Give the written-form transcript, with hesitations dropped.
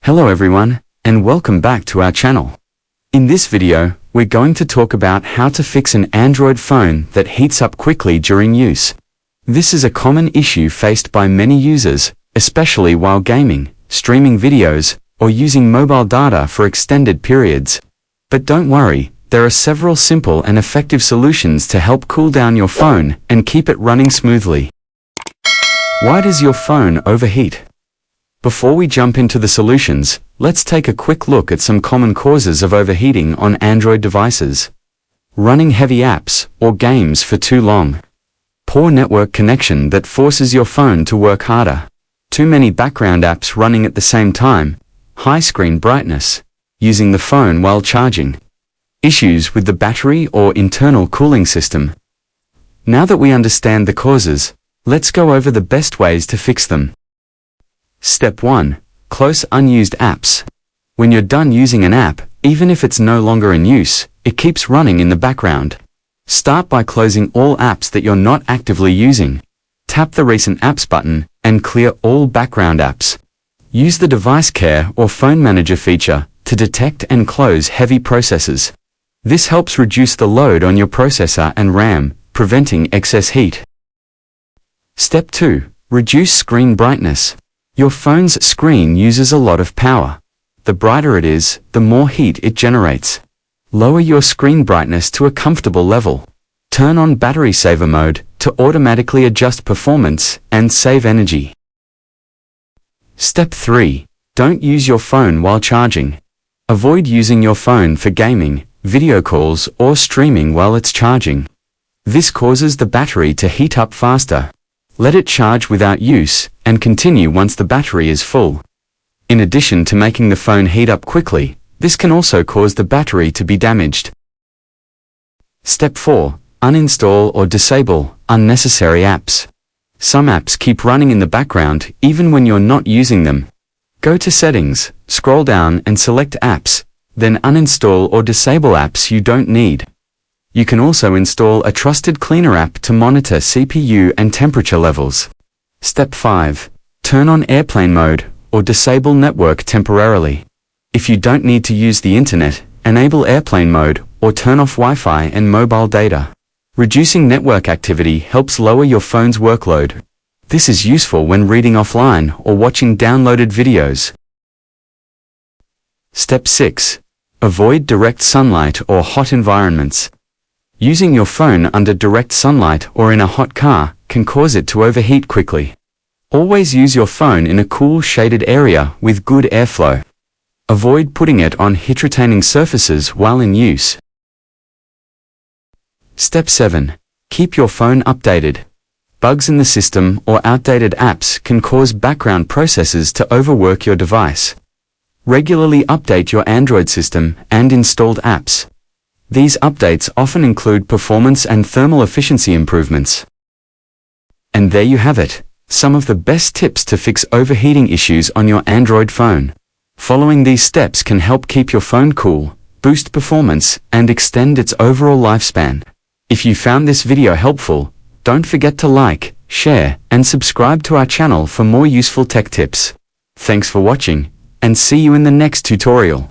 Hello everyone, and welcome back to our channel. In this video, we're going to talk about how to fix an Android phone that heats up quickly during use. This is a common issue faced by many users, especially while gaming, streaming videos, or using mobile data for extended periods. But don't worry, there are several simple and effective solutions to help cool down your phone and keep it running smoothly. Why does your phone overheat? Before we jump into the solutions, let's take a quick look at some common causes of overheating on Android devices. Running heavy apps or games for too long. Poor network connection that forces your phone to work harder. Too many background apps running at the same time. High screen brightness. Using the phone while charging. Issues with the battery or internal cooling system. Now that we understand the causes, let's go over the best ways to fix them. Step 1. Close unused apps. When you're done using an app, even if it's no longer in use, it keeps running in the background. Start by closing all apps that you're not actively using. Tap the Recent Apps button and clear all background apps. Use the Device Care or Phone Manager feature to detect and close heavy processes. This helps reduce the load on your processor and RAM, preventing excess heat. Step 2. Reduce screen brightness. Your phone's screen uses a lot of power. The brighter it is, the more heat it generates. Lower your screen brightness to a comfortable level. Turn on battery saver mode to automatically adjust performance and save energy. Step 3. Don't use your phone while charging. Avoid using your phone for gaming, video calls, or streaming while it's charging. This causes the battery to heat up faster. Let it charge without use, and continue once the battery is full. In addition to making the phone heat up quickly, this can also cause the battery to be damaged. Step 4. Uninstall or disable unnecessary apps. Some apps keep running in the background even when you're not using them. Go to Settings, scroll down and select Apps, then uninstall or disable apps you don't need. You can also install a trusted cleaner app to monitor CPU and temperature levels. Step 5. Turn on airplane mode or disable network temporarily. If you don't need to use the internet, enable airplane mode or turn off Wi-Fi and mobile data. Reducing network activity helps lower your phone's workload. This is useful when reading offline or watching downloaded videos. Step 6. Avoid direct sunlight or hot environments. Using your phone under direct sunlight or in a hot car can cause it to overheat quickly. Always use your phone in a cool shaded area with good airflow. Avoid putting it on heat-retaining surfaces while in use. Step 7. Keep your phone updated. Bugs in the system or outdated apps can cause background processes to overwork your device. Regularly update your Android system and installed apps. These updates often include performance and thermal efficiency improvements. And there you have it, some of the best tips to fix overheating issues on your Android phone. Following these steps can help keep your phone cool, boost performance, and extend its overall lifespan. If you found this video helpful, don't forget to like, share, and subscribe to our channel for more useful tech tips. Thanks for watching, and see you in the next tutorial.